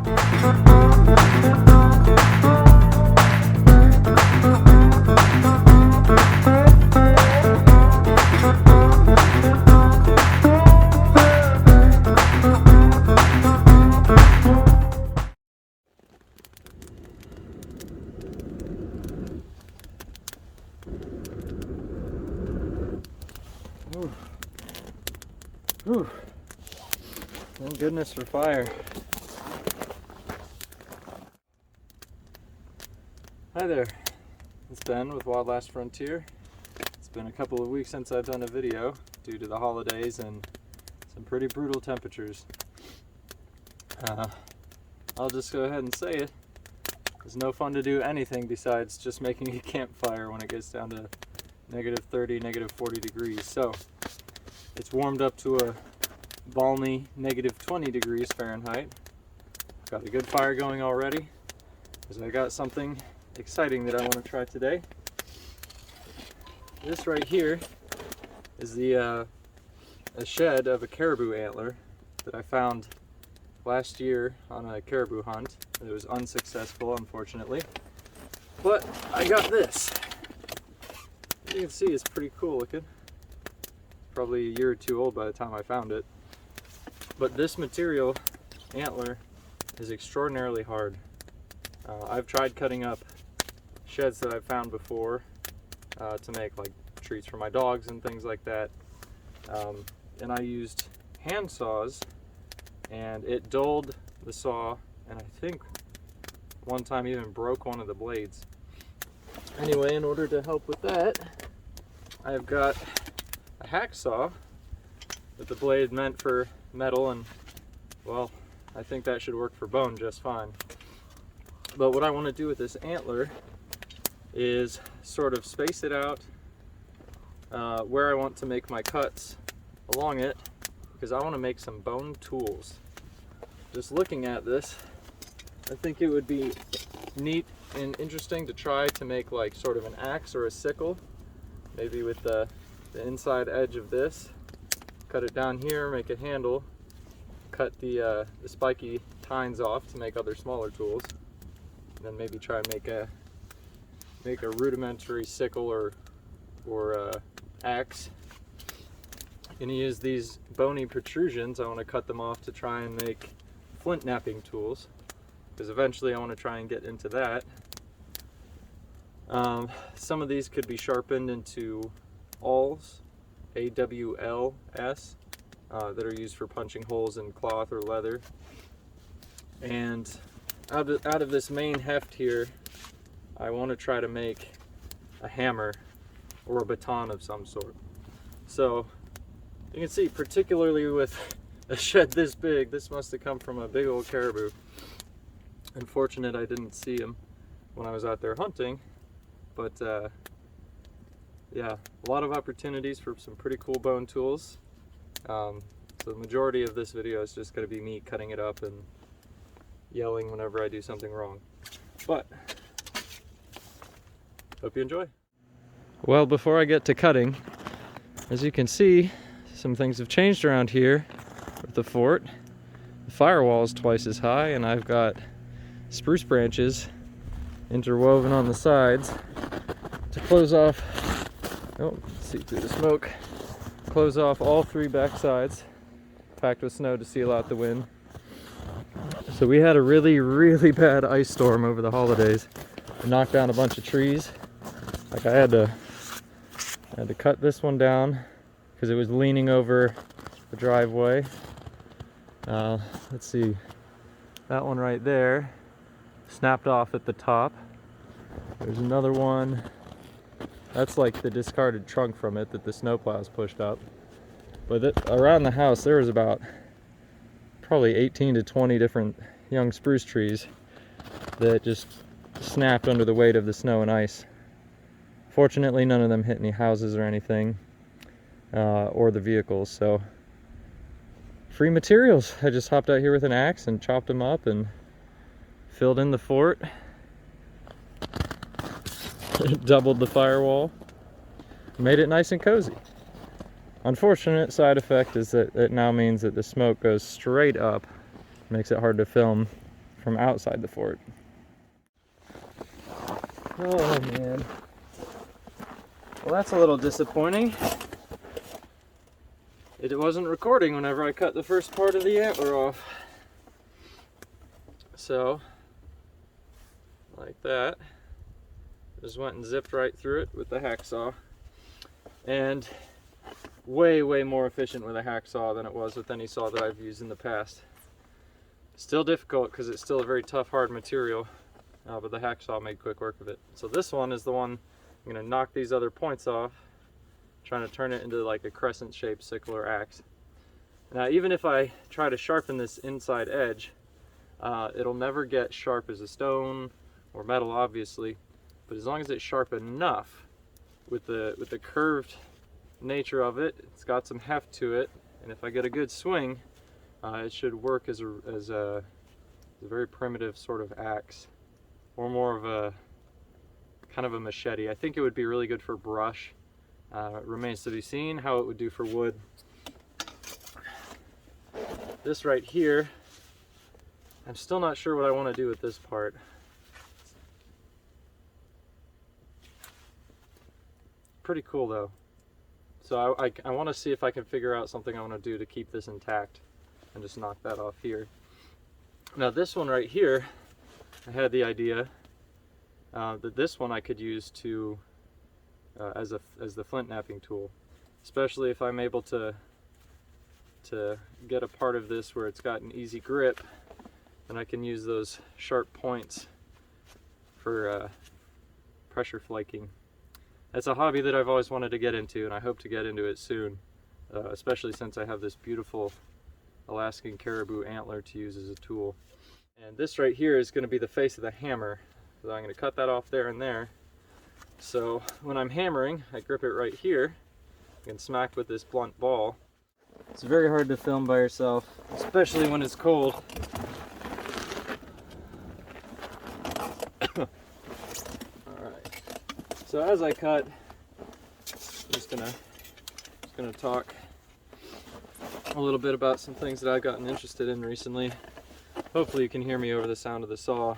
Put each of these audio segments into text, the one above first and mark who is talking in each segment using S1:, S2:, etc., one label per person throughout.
S1: Whew. Thank goodness for fire. Hi there, it's Ben with Wildlast Frontier. It's been a couple of weeks since I've done a video due to the holidays and some pretty brutal temperatures. I'll just go ahead and say it. It's no fun to do anything besides just making a campfire when it gets down to negative 30, negative 40 degrees. So it's warmed up to a balmy negative 20 degrees Fahrenheit. Got a good fire going already because I got something exciting that I want to try today. This right here is a shed of a caribou antler that I found last year on a caribou hunt. It was unsuccessful, unfortunately, but I got this. As you can see, it's pretty cool looking. Probably a year or two old by the time I found it. But this material, antler, is extraordinarily hard. I've tried cutting up sheds that I've found before to make like treats for my dogs and things like that. And I used hand saws, and it dulled the saw, and I think one time even broke one of the blades. Anyway, in order to help with that, I've got a hacksaw with the blade meant for metal, and well, I think that should work for bone just fine. But what I want to do with this antler is sort of space it out where I want to make my cuts along it, because I want to make some bone tools. Just looking at this, I think it would be neat and interesting to try to make like sort of an axe or a sickle, maybe with the inside edge of this. Cut it down here, make a handle, cut the spiky tines off to make other smaller tools, and then maybe try and make a rudimentary sickle or axe. I'm gonna use these bony protrusions. I want to cut them off to try and make flint knapping tools, because eventually I want to try and get into that. Some of these could be sharpened into awls, AWLS, that are used for punching holes in cloth or leather. And out of this main heft here, I want to try to make a hammer or a baton of some sort. So you can see, particularly with a shed this big, this must have come from a big old caribou. Unfortunate I didn't see him when I was out there hunting, but yeah, a lot of opportunities for some pretty cool bone tools. So the majority of this video is just going to be me cutting it up and yelling whenever I do something wrong. But hope you enjoy. Well, before I get to cutting, as you can see, some things have changed around here with the fort. The firewall is twice as high, and I've got spruce branches interwoven on the sides to close off, oh, see through the smoke, close off all three back sides, packed with snow to seal out the wind. So we had a really bad ice storm over the holidays. It knocked down a bunch of trees. Like I had to cut this one down because it was leaning over the driveway. Let's see, that one right there snapped off at the top. There's another one. That's like the discarded trunk from it that the snowplows pushed up. But around the house there was about probably 18 to 20 different young spruce trees that just snapped under the weight of the snow and ice. Fortunately, none of them hit any houses or anything, or the vehicles, so free materials. I just hopped out here with an axe and chopped them up and filled in the fort. Doubled the firewall, made it nice and cozy. Unfortunate side effect is that it now means that the smoke goes straight up, makes it hard to film from outside the fort. Oh man. Well, that's a little disappointing. It wasn't recording whenever I cut the first part of the antler off. So, like that. Just went and zipped right through it with the hacksaw. And way more efficient with a hacksaw than it was with any saw that I've used in the past. Still difficult because it's still a very tough, hard material, but the hacksaw made quick work of it. So this one is the one I'm going to knock these other points off, trying to turn it into like a crescent shaped sickle or axe. Now even if I try to sharpen this inside edge, it'll never get sharp as a stone or metal, obviously, but as long as it's sharp enough with the curved nature of it, it's got some heft to it, and if I get a good swing, it should work as a very primitive sort of axe, or more of a kind of a machete. I think it would be really good for brush. It remains to be seen how it would do for wood. This right here, I'm still not sure what I want to do with this part. Pretty cool though. So I want to see if I can figure out something I want to do to keep this intact and just knock that off here. Now this one right here, I had the idea that this one I could use to as the flint knapping tool, especially if I'm able to get a part of this where it's got an easy grip, and I can use those sharp points for pressure flaking. That's a hobby that I've always wanted to get into, and I hope to get into it soon, especially since I have this beautiful Alaskan caribou antler to use as a tool. And this right here is going to be the face of the hammer, so I'm going to cut that off there and there. So when I'm hammering, I grip it right here. I can smack with this blunt ball. It's very hard to film by yourself, especially when it's cold. Alright, so as I cut, I'm just gonna talk a little bit about some things that I've gotten interested in recently. Hopefully you can hear me over the sound of the saw.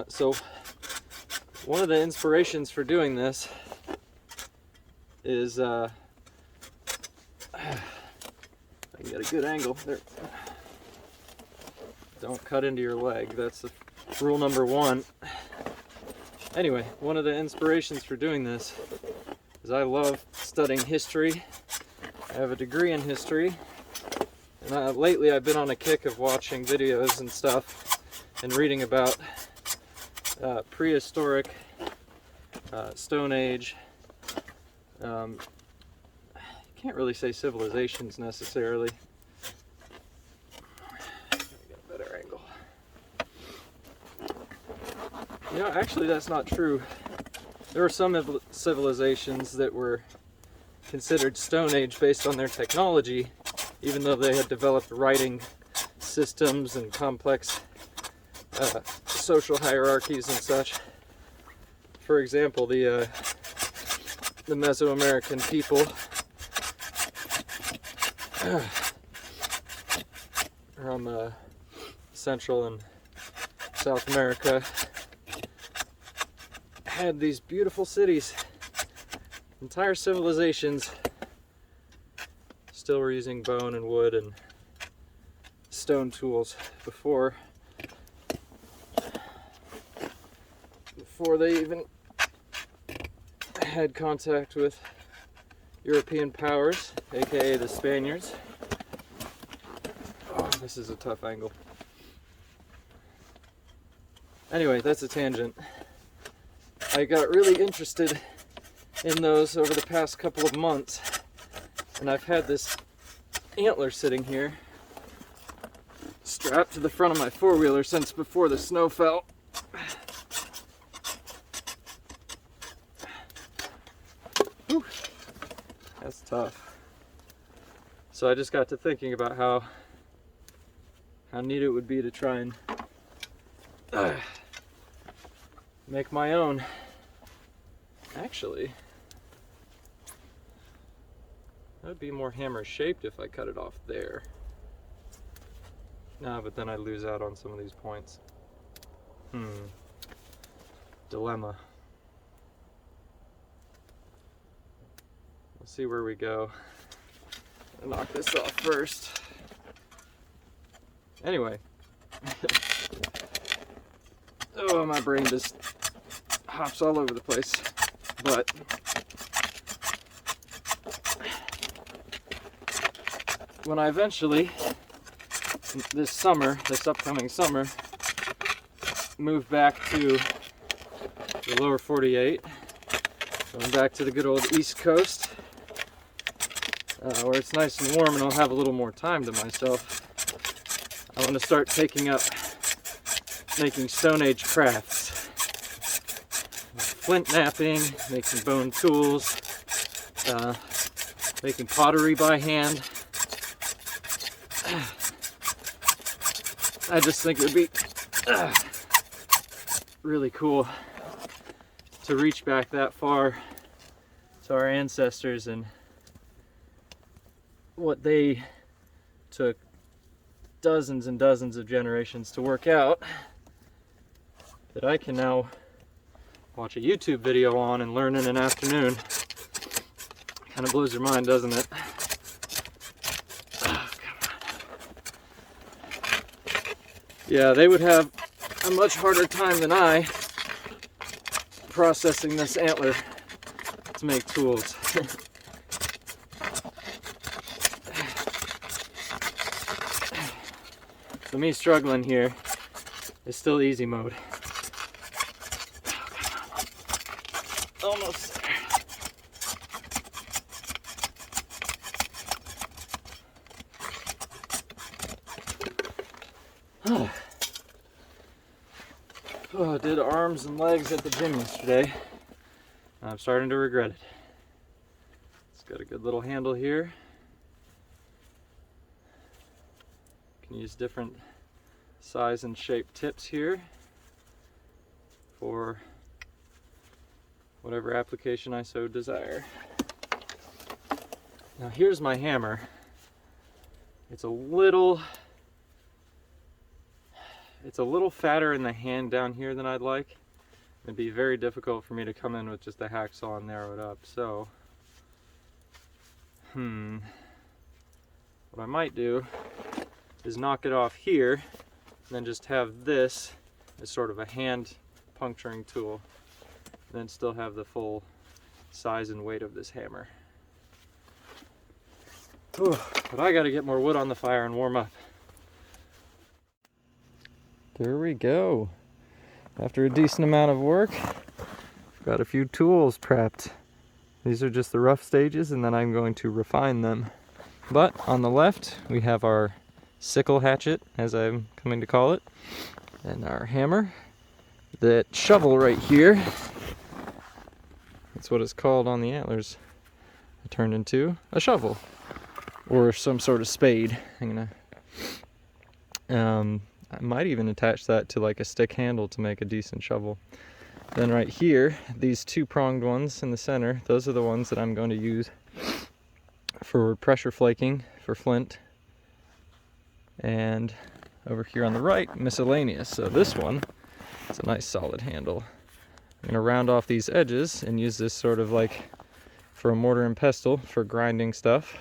S1: So one of the inspirations for doing this is I can get a good angle there. Don't cut into your leg. That's rule number one. Anyway, one of the inspirations for doing this is I love studying history. I have a degree in history, and lately I've been on a kick of watching videos and stuff and reading about prehistoric, Stone Age. You can't really say civilizations necessarily. Get a better angle. You know, actually that's not true. There were some civilizations that were considered Stone Age based on their technology, even though they had developed writing systems and complex social hierarchies and such. For example, the Mesoamerican people from Central and South America had these beautiful cities. Entire civilizations still were using bone and wood and stone tools before they even had contact with European powers, aka the Spaniards. Oh, this is a tough angle. Anyway, that's a tangent. I got really interested in those over the past couple of months, and I've had this antler sitting here strapped to the front of my four-wheeler since before the snow fell. Whew. That's tough. So I just got to thinking about how neat it would be to try and make my own. Actually, that would be more hammer shaped if I cut it off there. No, but then I lose out on some of these points. Dilemma. We'll see where we go. I'll knock this off first. Anyway. Oh, my brain just hops all over the place. But when I eventually, this upcoming summer, move back to the lower 48, going back to the good old East Coast, where it's nice and warm and I'll have a little more time to myself, I want to start taking up making Stone Age crafts. Flint knapping, making bone tools, making pottery by hand. I just think it would be really cool to reach back that far to our ancestors and what they took dozens and dozens of generations to work out, that I can now watch a YouTube video on and learn in an afternoon. Kind of blows your mind, doesn't it? Oh, come on. Yeah, they would have a much harder time than I processing this antler to make tools. So me struggling here is still easy mode. Almost there. Oh, I did arms and legs at the gym yesterday. I'm starting to regret it. It's got a good little handle here. You can use different size and shape tips here for whatever application I so desire. Now here's my hammer. It's a little fatter in the hand down here than I'd like. It'd be very difficult for me to come in with just a hacksaw and narrow it up. So, what I might do is knock it off here and then just have this as sort of a hand puncturing tool, and then still have the full size and weight of this hammer. Whew, but I gotta get more wood on the fire and warm up. There we go. After a decent amount of work, I've got a few tools prepped. These are just the rough stages, and then I'm going to refine them. But on the left, we have our sickle hatchet, as I'm coming to call it, and our hammer. That shovel right here, that's what it's called on the antlers. It turned into a shovel, or some sort of spade. I might even attach that to like a stick handle to make a decent shovel. Then right here, these two pronged ones in the center, those are the ones that I'm going to use for pressure flaking for flint. And over here on the right, miscellaneous. So this one, it's a nice solid handle. I'm going to round off these edges and use this sort of like for a mortar and pestle for grinding stuff.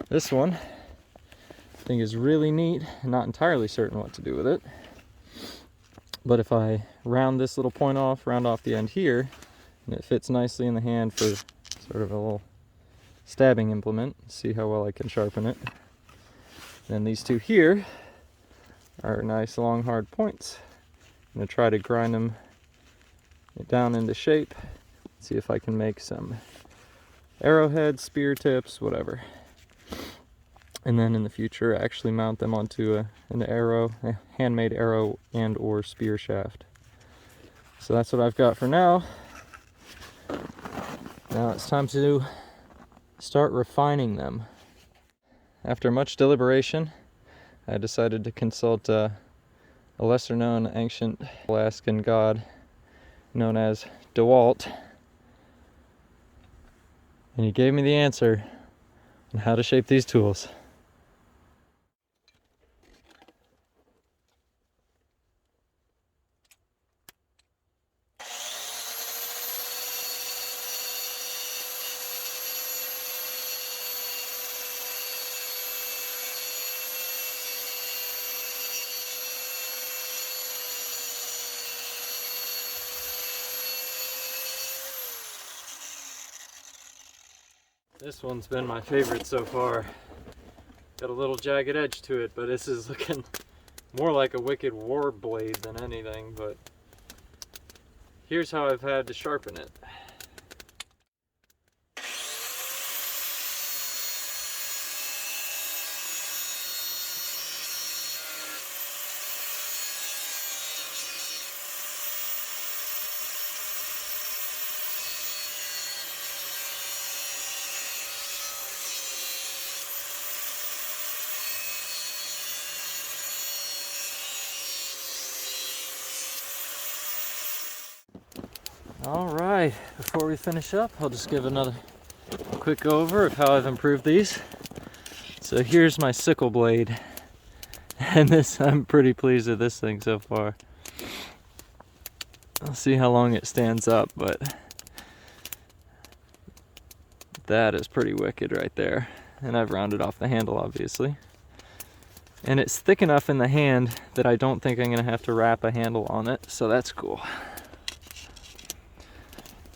S1: This one I think is really neat. I'm not entirely certain what to do with it. But if I round this little point off, round off the end here, and it fits nicely in the hand for sort of a little stabbing implement, see how well I can sharpen it. Then these two here are nice long hard points. I'm going to try to grind them down into shape, see if I can make some arrowheads, spear tips, whatever. And then in the future actually mount them onto a handmade arrow and or spear shaft. So that's what I've got for now. Now it's time to start refining them. After much deliberation, I decided to consult a lesser known ancient Alaskan god known as DeWalt. And he gave me the answer on how to shape these tools. This one's been my favorite so far. Got a little jagged edge to it, but this is looking more like a wicked war blade than anything, but here's how I've had to sharpen it. All right, before we finish up, I'll just give another quick over of how I've improved these. So here's my sickle blade, and I'm pretty pleased with this thing so far. I'll see how long it stands up, but that is pretty wicked right there. And I've rounded off the handle, obviously. And it's thick enough in the hand that I don't think I'm gonna have to wrap a handle on it, so that's cool.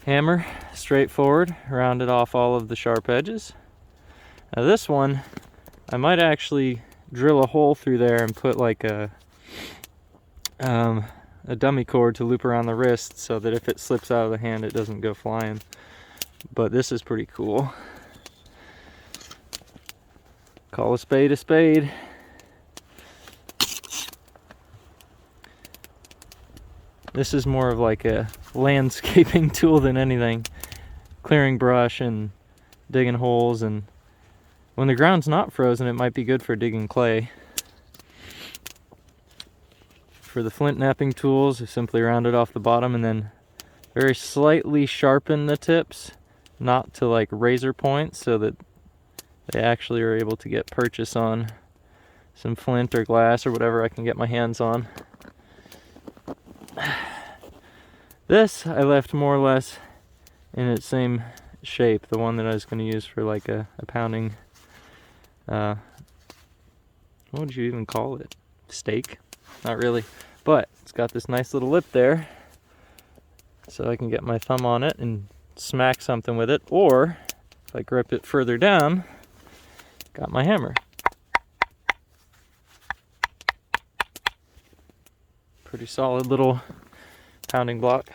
S1: Hammer, straightforward, rounded off all of the sharp edges. Now this one, I might actually drill a hole through there and put like a dummy cord to loop around the wrist so that if it slips out of the hand, it doesn't go flying. But this is pretty cool. Call a spade a spade. This is more of like a landscaping tool than anything. Clearing brush and digging holes, and when the ground's not frozen, it might be good for digging clay. For the flint knapping tools, I simply round it off the bottom and then very slightly sharpen the tips, not to like razor points, so that they actually are able to get purchase on some flint or glass or whatever I can get my hands on. This I left more or less in its same shape, the one that I was going to use for like a pounding, what would you even call it? Steak? Not really, but it's got this nice little lip there, so I can get my thumb on it and smack something with it, or if I grip it further down, got my hammer. Pretty solid little pounding block.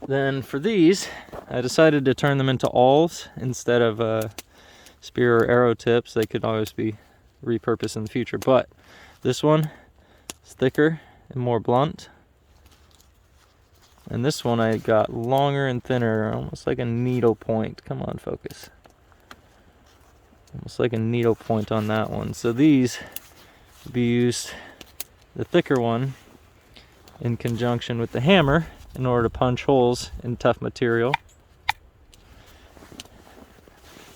S1: Then for these, I decided to turn them into awls instead of spear or arrow tips. They could always be repurposed in the future, but this one is thicker and more blunt. And this one I got longer and thinner, almost like a needle point. Come on, focus. Almost like a needle point on that one. So these would be used, the thicker one, in conjunction with the hammer in order to punch holes in tough material.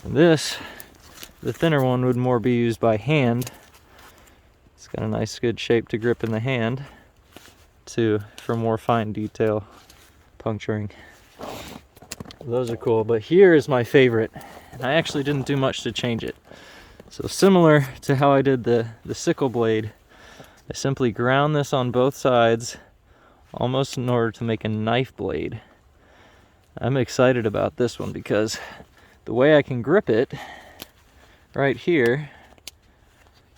S1: And this, the thinner one, would more be used by hand. It's got a nice good shape to grip in the hand for more fine detail puncturing. Those are cool, but here is my favorite, and I actually didn't do much to change it. So similar to how I did the sickle blade, I simply ground this on both sides, almost in order to make a knife blade. I'm excited about this one because the way I can grip it right here,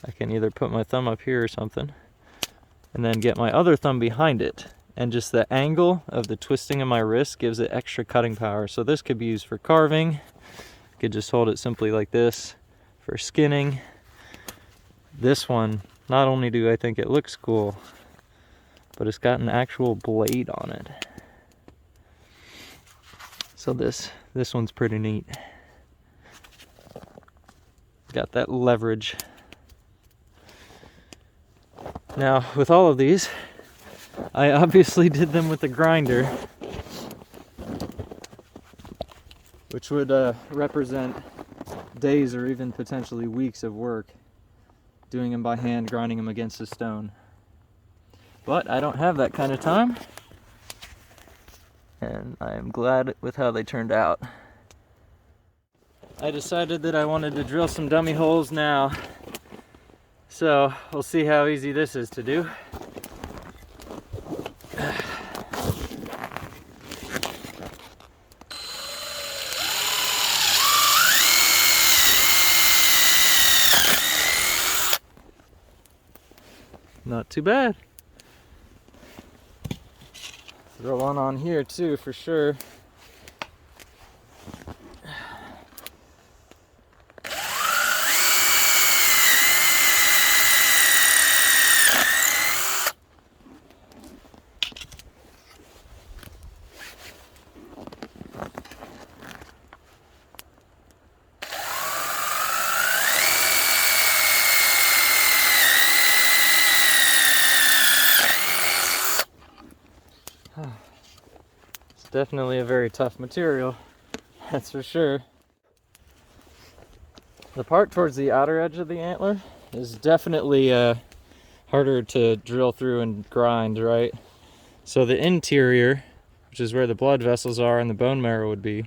S1: I can either put my thumb up here or something, and then get my other thumb behind it, and just the angle of the twisting of my wrist gives it extra cutting power. So this could be used for carving. I could just hold it simply like this for skinning. This one, not only do I think it looks cool, but it's got an actual blade on it. So this one's pretty neat. Got that leverage. Now, with all of these, I obviously did them with a grinder, which would represent days or even potentially weeks of work doing them by hand, grinding them against a stone. But I don't have that kind of time, and I am glad with how they turned out. I decided that I wanted to drill some dummy holes now, so we'll see how easy this is to do. Not too bad. Throw one on here too for sure. It's definitely a very tough material, that's for sure. The part towards the outer edge of the antler is definitely harder to drill through and grind, right? So the interior, which is where the blood vessels are and the bone marrow would be,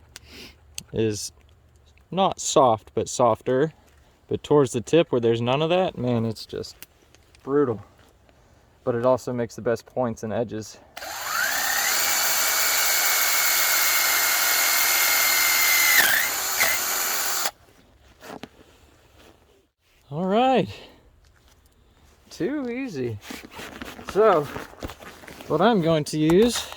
S1: is not soft, but softer. But towards the tip where there's none of that, man, it's just brutal. But it also makes the best points and edges. All right, too easy. So what I'm going to use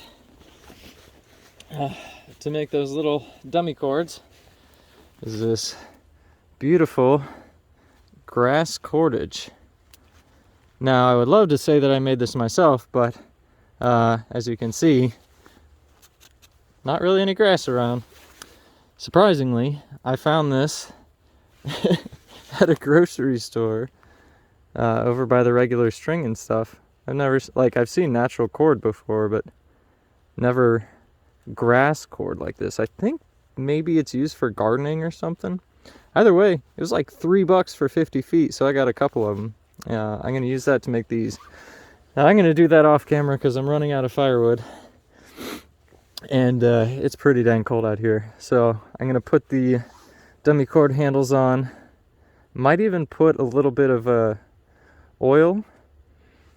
S1: to make those little dummy cords is this beautiful grass cordage. Now, I would love to say that I made this myself, but as you can see, not really any grass around. Surprisingly, I found this at a grocery store over by the regular string and stuff. I've seen natural cord before, but never grass cord like this. I think maybe it's used for gardening or something. Either way, it was like $3 for 50 feet, so I got a couple of them. I'm going to use that to make these. Now, I'm going to do that off camera because I'm running out of firewood. And it's pretty dang cold out here. So I'm going to put the dummy cord handles on. Might even put a little bit of oil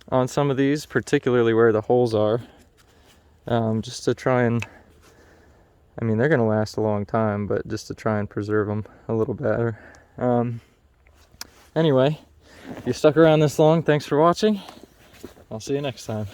S1: on some of these, particularly where the holes are. Just to try and, I mean, they're going to last a long time, but just to try and preserve them a little better. Anyway, if you stuck around this long, thanks for watching. I'll see you next time.